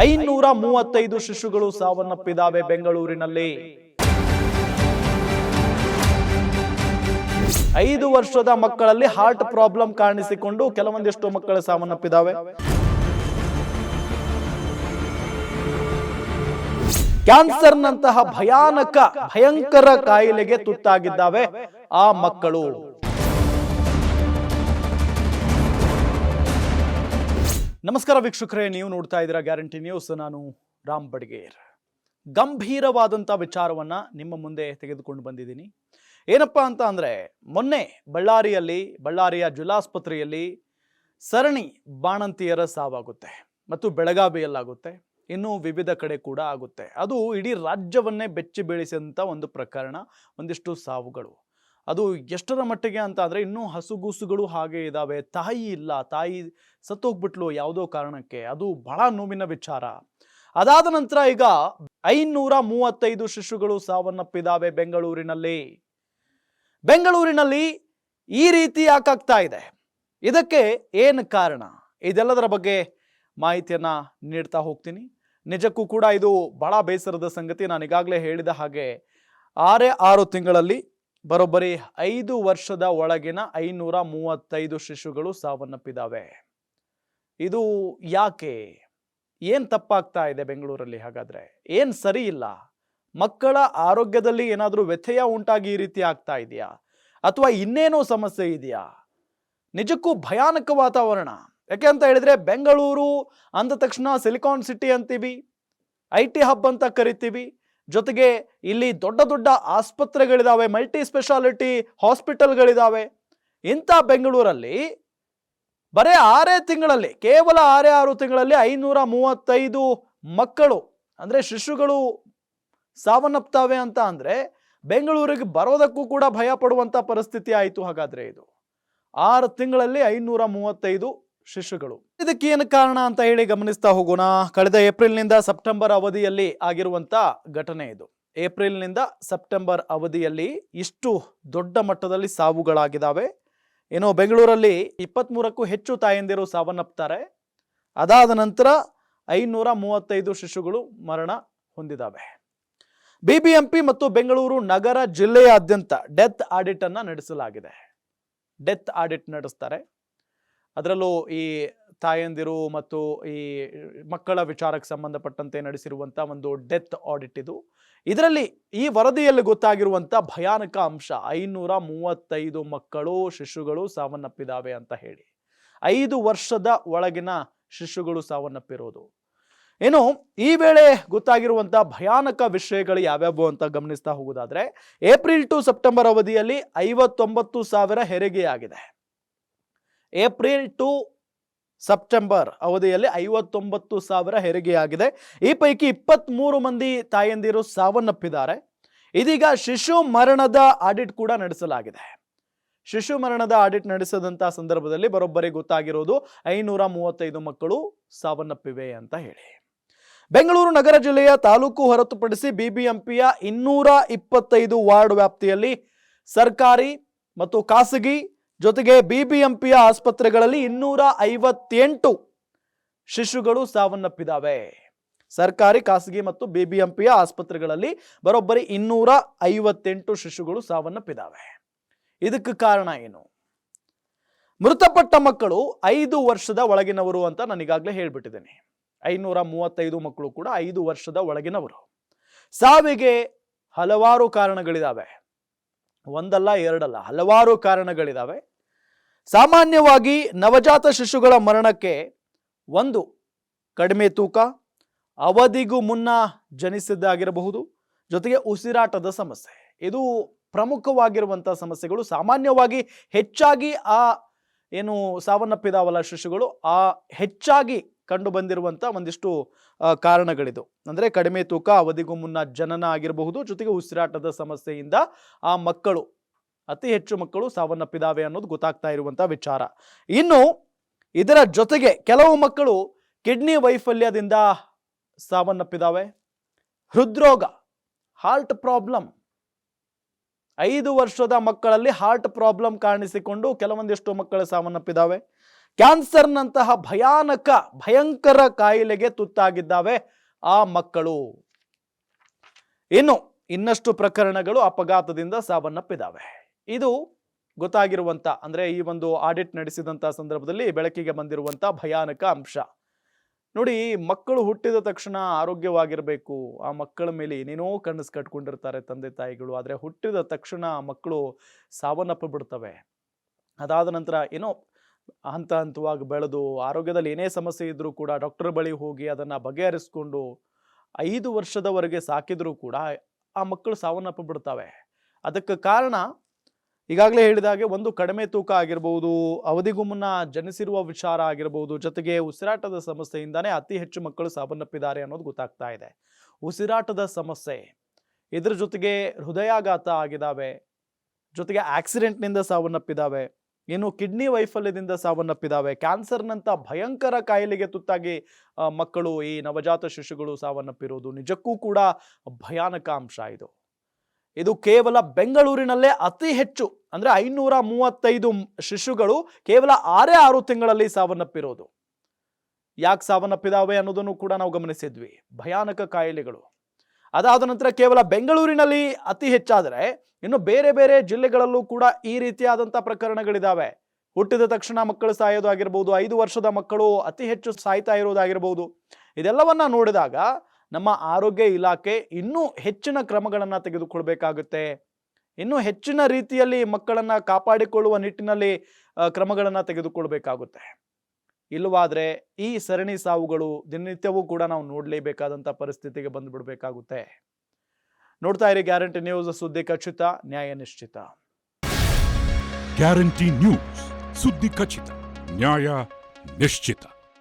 535 ಶಿಶುಗಳು ಸಾವನ್ನಪ್ಪಿದ್ದಾವೆ ಬೆಂಗಳೂರಿನಲ್ಲಿ. 5 ವರ್ಷದ ಮಕ್ಕಳಲ್ಲಿ ಹಾರ್ಟ್ ಪ್ರಾಬ್ಲಮ್ ಕಾಣಿಸಿಕೊಂಡು ಕೆಲವೊಂದಿಷ್ಟು ಮಕ್ಕಳು ಸಾವನ್ನಪ್ಪಿದ್ದಾವೆ. ಕ್ಯಾನ್ಸರ್ನಂತಹ ಭಯಂಕರ ಕಾಯಿಲೆಗೆ ತುತ್ತಾಗಿದ್ದಾವೆ ಆ ಮಕ್ಕಳು. ನಮಸ್ಕಾರ ವೀಕ್ಷಕರೇ, ನೀವು ನೋಡ್ತಾ ಇದ್ದೀರಾ ಗ್ಯಾರಂಟಿ ನ್ಯೂಸ್. ನಾನು ರಾಮ್ ಬಡ್ಗೇರ್. ಗಂಭೀರವಾದಂಥ ವಿಚಾರವನ್ನ ನಿಮ್ಮ ಮುಂದೆ ತೆಗೆದುಕೊಂಡು ಬಂದಿದ್ದೀನಿ. ಏನಪ್ಪಾ ಅಂತ ಅಂದ್ರೆ, ಮೊನ್ನೆ ಬಳ್ಳಾರಿಯ ಜಿಲ್ಲಾಸ್ಪತ್ರೆಯಲ್ಲಿ ಸರಣಿ ಬಾಣಂತಿಯರ ಸಾವಾಗುತ್ತೆ ಮತ್ತು ಬೆಳಗಾವಿಯಲ್ಲಾಗುತ್ತೆ, ಇನ್ನು ವಿವಿಧ ಕಡೆ ಕೂಡ ಆಗುತ್ತೆ. ಅದು ಇಡೀ ರಾಜ್ಯವನ್ನೇ ಬೆಚ್ಚಿ ಬೀಳಿಸಿದಂಥ ಒಂದು ಪ್ರಕರಣ, ಒಂದಿಷ್ಟು ಸಾವುಗಳು. ಅದು ಎಷ್ಟರ ಮಟ್ಟಿಗೆ ಅಂತ ಅಂದರೆ, ಇನ್ನೂ ಹಸುಗೂಸುಗಳು ಹಾಗೆ ಇದ್ದಾವೆ. ತಾಯಿ ಇಲ್ಲ, ತಾಯಿ ಸತ್ತೋಗ್ಬಿಟ್ಲು ಯಾವುದೋ ಕಾರಣಕ್ಕೆ. ಅದು ಬಹಳ ನೋವಿನ ವಿಚಾರ. ಅದಾದ ನಂತರ ಈಗ 535 ಶಿಶುಗಳು ಸಾವನ್ನಪ್ಪಿದ್ದಾವೆ ಬೆಂಗಳೂರಿನಲ್ಲಿ. ಈ ರೀತಿ ಯಾಕಾಗ್ತಾ ಇದೆ, ಇದಕ್ಕೆ ಏನು ಕಾರಣ, ಇದೆಲ್ಲದರ ಬಗ್ಗೆ ಮಾಹಿತಿಯನ್ನ ನೀಡ್ತಾ ಹೋಗ್ತೀನಿ. ನಿಜಕ್ಕೂ ಕೂಡ ಇದು ಬಹಳ ಬೇಸರದ ಸಂಗತಿ. ನಾನು ಈಗಾಗಲೇ ಹೇಳಿದ ಹಾಗೆ 6 ತಿಂಗಳಲ್ಲಿ ಬರೋಬ್ಬರಿ 5 ವರ್ಷದ ಒಳಗಿನ 535 ಶಿಶುಗಳು ಸಾವನ್ನಪ್ಪಿದ್ದಾವೆ. ಇದು ಯಾಕೆ, ಏನು ತಪ್ಪಾಗ್ತಾ ಇದೆ ಬೆಂಗಳೂರಲ್ಲಿ? ಹಾಗಾದ್ರೆ ಏನು ಸರಿ ಇಲ್ಲ? ಮಕ್ಕಳ ಆರೋಗ್ಯದಲ್ಲಿ ಏನಾದರೂ ವ್ಯತ್ಯಯ ಉಂಟಾಗಿ ಈ ರೀತಿ ಆಗ್ತಾ ಇದೆಯಾ, ಅಥವಾ ಇನ್ನೇನೋ ಸಮಸ್ಯೆ ಇದೆಯಾ? ನಿಜಕ್ಕೂ ಭಯಾನಕ ವಾತಾವರಣ. ಯಾಕೆ ಅಂತ ಹೇಳಿದ್ರೆ, ಬೆಂಗಳೂರು ಅಂದ ತಕ್ಷಣ ಸಿಲಿಕಾನ್ ಸಿಟಿ ಅಂತೀವಿ, IT ಹಬ್ ಅಂತ ಕರಿತೀವಿ. ಜೊತೆಗೆ ಇಲ್ಲಿ ದೊಡ್ಡ ದೊಡ್ಡ ಆಸ್ಪತ್ರೆಗಳಿದಾವೆ, ಮಲ್ಟಿ ಸ್ಪೆಷಾಲಿಟಿ ಹಾಸ್ಪಿಟಲ್ಗಳಿದಾವೆ. ಇಂಥ ಬೆಂಗಳೂರಲ್ಲಿ ಬರೇ 6 ತಿಂಗಳಲ್ಲಿ, ಕೇವಲ 6 ತಿಂಗಳಲ್ಲಿ 535 ಮಕ್ಕಳು ಅಂದ್ರೆ ಶಿಶುಗಳು ಸಾವನ್ನಪ್ತಾವೆ ಅಂತ ಅಂದ್ರೆ, ಬೆಂಗಳೂರಿಗೆ ಬರೋದಕ್ಕೂ ಕೂಡ ಭಯ ಪಡುವಂತ ಪರಿಸ್ಥಿತಿ ಆಯಿತು. ಹಾಗಾದ್ರೆ ಇದು 6 ತಿಂಗಳಲ್ಲಿ 535 ಶಿಶುಗಳು. ಇದಕ್ಕೆ ಏನು ಕಾರಣ ಅಂತ ಹೇಳಿ ಗಮನಿಸ್ತಾ ಹೋಗೋಣ. ಕಳೆದ ಏಪ್ರಿಲ್ನಿಂದ ಸೆಪ್ಟೆಂಬರ್ ಅವಧಿಯಲ್ಲಿ ಆಗಿರುವಂತ ಘಟನೆ ಇದು. ಏಪ್ರಿಲ್ನಿಂದ ಸೆಪ್ಟೆಂಬರ್ ಅವಧಿಯಲ್ಲಿ ಇಷ್ಟು ದೊಡ್ಡ ಮಟ್ಟದಲ್ಲಿ ಸಾವುಗಳಾಗಿದ್ದಾವೆ. ಏನೋ ಬೆಂಗಳೂರಲ್ಲಿ 23ಕ್ಕೂ ಹೆಚ್ಚು ತಾಯಂದಿರು ಸಾವನ್ನಪ್ತಾರೆ. ಅದಾದ ನಂತರ 535 ಶಿಶುಗಳು ಮರಣ ಹೊಂದಿದ್ದಾವೆ. BBMP ಮತ್ತು ಬೆಂಗಳೂರು ನಗರ ಜಿಲ್ಲೆಯಾದ್ಯಂತ ಡೆತ್ ಆಡಿಟ್ ಅನ್ನ ನಡೆಸಲಾಗಿದೆ. ಡೆತ್ ಆಡಿಟ್ ನಡೆಸ್ತಾರೆ. ಅದರಲ್ಲೂ ಈ ತಾಯಂದಿರು ಮತ್ತು ಈ ಮಕ್ಕಳ ವಿಚಾರಕ್ಕೆ ಸಂಬಂಧಪಟ್ಟಂತೆ ನಡೆಸಿರುವಂಥ ಒಂದು ಡೆತ್ ಆಡಿಟ್ ಇದು. ಇದರಲ್ಲಿ ಈ ವರದಿಯಲ್ಲಿ ಗೊತ್ತಾಗಿರುವಂಥ ಭಯಾನಕ ಅಂಶ, 535 ಮಕ್ಕಳು ಶಿಶುಗಳು ಸಾವನ್ನಪ್ಪಿದ್ದಾವೆ ಅಂತ ಹೇಳಿ. 5 ವರ್ಷದ ಒಳಗಿನ ಶಿಶುಗಳು ಸಾವನ್ನಪ್ಪಿರೋದು. ಏನು ಈ ವೇಳೆ ಗೊತ್ತಾಗಿರುವಂಥ ಭಯಾನಕ ವಿಷಯಗಳು ಯಾವ್ಯಾವು ಅಂತ ಗಮನಿಸ್ತಾ ಹೋಗೋದಾದ್ರೆ, ಏಪ್ರಿಲ್ ಟು ಸೆಪ್ಟೆಂಬರ್ ಅವಧಿಯಲ್ಲಿ 59,000 ಹೆರಿಗೆಯಾಗಿದೆ. ಏಪ್ರಿಲ್ ಟು ಸೆಪ್ಟೆಂಬರ್ ಅವಧಿಯಲ್ಲಿ 59,000 ಹೆರಿಗೆಯಾಗಿದೆ. ಈ ಪೈಕಿ 23 ಮಂದಿ ತಾಯಂದಿರು ಸಾವನ್ನಪ್ಪಿದ್ದಾರೆ. ಇದೀಗ ಶಿಶು ಮರಣದ ಆಡಿಟ್ ಕೂಡ ನಡೆಸಲಾಗಿದೆ. ಶಿಶು ಮರಣದ ಆಡಿಟ್ ನಡೆಸಿದಂತ ಸಂದರ್ಭದಲ್ಲಿ ಬರೋಬ್ಬರಿ ಗೊತ್ತಾಗಿರೋದು 535 ಮಕ್ಕಳು ಸಾವನ್ನಪ್ಪಿವೆ ಅಂತ ಹೇಳಿ. ಬೆಂಗಳೂರು ನಗರ ಜಿಲ್ಲೆಯ ತಾಲೂಕು ಹೊರತುಪಡಿಸಿ BBMPಯ 225 ವಾರ್ಡ್ ವ್ಯಾಪ್ತಿಯಲ್ಲಿ ಸರ್ಕಾರಿ ಮತ್ತು ಖಾಸಗಿ ಜೊತೆಗೆ BBMPಯ ಆಸ್ಪತ್ರೆಗಳಲ್ಲಿ 258 ಶಿಶುಗಳು ಸಾವನ್ನಪ್ಪಿದ್ದಾವೆ. ಸರ್ಕಾರಿ, ಖಾಸಗಿ ಮತ್ತು BBMPಯ ಆಸ್ಪತ್ರೆಗಳಲ್ಲಿ ಬರೋಬ್ಬರಿ 258 ಶಿಶುಗಳು ಸಾವನ್ನಪ್ಪಿದ್ದಾವೆ. ಇದಕ್ಕೆ ಕಾರಣ ಏನು? ಮೃತಪಟ್ಟ ಮಕ್ಕಳು 5 ವರ್ಷದ ಒಳಗಿನವರು ಅಂತ ನಾನು ಈಗಾಗಲೇ ಹೇಳ್ಬಿಟ್ಟಿದ್ದೇನೆ. 535 ಮಕ್ಕಳು ಕೂಡ 5 ವರ್ಷದ ಒಳಗಿನವರು. ಸಾವಿಗೆ ಹಲವಾರು ಕಾರಣಗಳಿದಾವೆ, ಒಂದಲ್ಲ ಎರಡಲ್ಲ, ಹಲವಾರು ಕಾರಣಗಳಿದಾವೆ. ಸಾಮಾನ್ಯವಾಗಿ ನವಜಾತ ಶಿಶುಗಳ ಮರಣಕ್ಕೆ ಒಂದು ಕಡಿಮೆ ತೂಕ, ಅವಧಿಗೂ ಮುನ್ನ ಜನಿಸಿದ್ದಾಗಿರಬಹುದು, ಜೊತೆಗೆ ಉಸಿರಾಟದ ಸಮಸ್ಯೆ. ಇದು ಪ್ರಮುಖವಾಗಿರುವಂತಹ ಸಮಸ್ಯೆಗಳು. ಸಾಮಾನ್ಯವಾಗಿ ಹೆಚ್ಚಾಗಿ ಏನು ಸಾವನ್ನಪ್ಪಿದಾವಲ್ಲ ಶಿಶುಗಳು, ಹೆಚ್ಚಾಗಿ ಕಂಡು ಬಂದಿರುವಂಥ ಒಂದಿಷ್ಟು ಕಾರಣಗಳಿದು. ಅಂದರೆ ಕಡಿಮೆ ತೂಕ, ಅವಧಿಗೂ ಮುನ್ನ ಜನನ ಆಗಿರಬಹುದು, ಜೊತೆಗೆ ಉಸಿರಾಟದ ಸಮಸ್ಯೆಯಿಂದ ಆ ಮಕ್ಕಳು, ಅತಿ ಹೆಚ್ಚು ಮಕ್ಕಳು ಸಾವನ್ನಪ್ಪಿದಾವೆ ಅನ್ನೋದು ಗೊತ್ತಾಗ್ತಾ ಇರುವಂಥ ವಿಚಾರ. ಇನ್ನು ಇದರ ಜೊತೆಗೆ ಕೆಲವು ಮಕ್ಕಳು ಕಿಡ್ನಿ ವೈಫಲ್ಯದಿಂದ ಸಾವನ್ನಪ್ಪಿದಾವೆ. ಹೃದ್ರೋಗ, ಹಾರ್ಟ್ ಪ್ರಾಬ್ಲಮ್, 5 ವರ್ಷದ ಮಕ್ಕಳಲ್ಲಿ ಹಾರ್ಟ್ ಪ್ರಾಬ್ಲಮ್ ಕಾಣಿಸಿಕೊಂಡು ಕೆಲವೊಂದಿಷ್ಟು ಮಕ್ಕಳು ಸಾವನ್ನಪ್ಪಿದಾವೆ. ಕ್ಯಾನ್ಸರ್ನಂತಹ ಭಯಂಕರ ಕಾಯಿಲೆಗೆ ತುತ್ತಾಗಿದ್ದಾವೆ ಆ ಮಕ್ಕಳು. ಇನ್ನಷ್ಟು ಪ್ರಕರಣಗಳು ಅಪಘಾತದಿಂದ ಸಾವನ್ನಪ್ಪಿದ್ದಾವೆ. ಇದು ಗೊತ್ತಾಗಿರುವಂತ, ಅಂದ್ರೆ ಈ ಒಂದು ಆಡಿಟ್ ನಡೆಸಿದಂತ ಸಂದರ್ಭದಲ್ಲಿ ಬೆಳಕಿಗೆ ಬಂದಿರುವಂತ ಭಯಾನಕ ಅಂಶ. ನೋಡಿ, ಮಕ್ಕಳು ಹುಟ್ಟಿದ ತಕ್ಷಣ ಆರೋಗ್ಯವಾಗಿರಬೇಕು, ಆ ಮಕ್ಕಳ ಮೇಲೆ ಏನೇನೋ ಕನಸು ಕಟ್ಕೊಂಡಿರ್ತಾರೆ ತಂದೆ ತಾಯಿಗಳು. ಆದರೆ ಹುಟ್ಟಿದ ತಕ್ಷಣ ಮಕ್ಕಳು ಸಾವನ್ನಪ್ಪು ಬಿಡ್ತವೆ. ಅದಾದ ನಂತರ ಹಂತ ಹಂತವಾಗಿ ಬೆಳೆದು ಆರೋಗ್ಯದಲ್ಲಿ ಏನೇ ಸಮಸ್ಯೆ ಇದ್ರೂ ಕೂಡ ಡಾಕ್ಟರ್ ಬಳಿ ಹೋಗಿ ಅದನ್ನು ಬಗೆಹರಿಸ್ಕೊಂಡು 5 ವರ್ಷದವರೆಗೆ ಸಾಕಿದ್ರೂ ಕೂಡ ಆ ಮಕ್ಕಳು ಸಾವನ್ನಪ್ಪು ಬಿಡ್ತವೆ. ಅದಕ್ಕೆ ಕಾರಣ ಈಗಾಗಲೇ ಹೇಳಿದಾಗೆ ಒಂದು ಕಡಿಮೆ ತೂಕ ಆಗಿರ್ಬೋದು, ಅವಧಿಗೂ ಮುನ್ನ ಜನಿಸಿರುವ ವಿಚಾರ ಆಗಿರ್ಬೋದು, ಜೊತೆಗೆ ಉಸಿರಾಟದ ಸಮಸ್ಯೆಯಿಂದಾನೇ ಅತಿ ಹೆಚ್ಚು ಮಕ್ಕಳು ಸಾವನ್ನಪ್ಪಿದ್ದಾರೆ ಅನ್ನೋದು ಗೊತ್ತಾಗ್ತಾ ಇದೆ. ಉಸಿರಾಟದ ಸಮಸ್ಯೆ, ಇದ್ರ ಜೊತೆಗೆ ಹೃದಯಾಘಾತ ಆಗಿದ್ದಾವೆ, ಜೊತೆಗೆ ಆಕ್ಸಿಡೆಂಟ್ನಿಂದ ಸಾವನ್ನಪ್ಪಿದ್ದಾವೆ, ಕಿಡ್ನಿ ವೈಫಲ್ಯದಿಂದ ಸಾವನ್ನಪ್ಪಿದ್ದಾವೆ. ಕ್ಯಾನ್ಸರ್ನಂಥ ಭಯಂಕರ ಕಾಯಿಲೆಗೆ ತುತ್ತಾಗಿ ಮಕ್ಕಳು, ಈ ನವಜಾತ ಶಿಶುಗಳು ಸಾವನ್ನಪ್ಪಿರೋದು ನಿಜಕ್ಕೂ ಕೂಡ ಭಯಾನಕ ಅಂಶ. ಇದು ಕೇವಲ ಬೆಂಗಳೂರಿನಲ್ಲೇ ಅತಿ ಹೆಚ್ಚು, ಅಂದ್ರೆ 535 ಶಿಶುಗಳು ಕೇವಲ 6 ತಿಂಗಳಲ್ಲಿ ಸಾವನ್ನಪ್ಪಿರೋದು. ಯಾಕೆ ಸಾವನ್ನಪ್ಪಿದಾವೆ ಅನ್ನೋದನ್ನು ಕೂಡ ನಾವು ಗಮನಿಸಿದ್ವಿ. ಭಯಾನಕ ಕಾಯಿಲೆಗಳು. ಅದಾದ ನಂತರ ಕೇವಲ ಬೆಂಗಳೂರಿನಲ್ಲಿ ಅತಿ ಹೆಚ್ಚಾದರೆ ಇನ್ನು ಬೇರೆ ಬೇರೆ ಜಿಲ್ಲೆಗಳಲ್ಲೂ ಕೂಡ ಈ ರೀತಿಯಾದಂಥ ಪ್ರಕರಣಗಳಿದ್ದಾವೆ. ಹುಟ್ಟಿದ ತಕ್ಷಣ ಮಕ್ಕಳು ಸಾಯೋದು ಆಗಿರ್ಬೋದು, 5 ವರ್ಷದ ಮಕ್ಕಳು ಅತಿ ಹೆಚ್ಚು ಸಾಯ್ತಾ ಇರೋದಾಗಿರ್ಬೋದು. ಇದೆಲ್ಲವನ್ನ ನೋಡಿದಾಗ ನಮ್ಮ ಆರೋಗ್ಯ ಇಲಾಖೆ ಇನ್ನೂ ಹೆಚ್ಚಿನ ಕ್ರಮಗಳನ್ನು ತೆಗೆದುಕೊಳ್ಬೇಕಾಗುತ್ತೆ. ಇನ್ನೂ ಹೆಚ್ಚಿನ ರೀತಿಯಲ್ಲಿ ಮಕ್ಕಳನ್ನು ಕಾಪಾಡಿಕೊಳ್ಳುವ ನಿಟ್ಟಿನಲ್ಲಿ ಕ್ರಮಗಳನ್ನು ತೆಗೆದುಕೊಳ್ಬೇಕಾಗುತ್ತೆ. ಇಲ್ಲವಾದರೆ ಈ ಸರಣಿ ಸಾವುಗಳು ದಿನನಿತ್ಯವೂ ಕೂಡ ನಾವು ನೋಡಲೇಬೇಕಾದಂಥ ಪರಿಸ್ಥಿತಿಗೆ ಬಂದುಬಿಡಬೇಕಾಗುತ್ತೆ. ನೋಡ್ತಾ ಇರಿ ಗ್ಯಾರಂಟಿ ನ್ಯೂಸ್, ಸುದ್ದಿ ಖಚಿತ, ನ್ಯಾಯ ನಿಶ್ಚಿತ. ಗ್ಯಾರಂಟಿ ನ್ಯೂಸ್, ಸುದ್ದಿ ಖಚಿತ, ನ್ಯಾಯ ನಿಶ್ಚಿತ.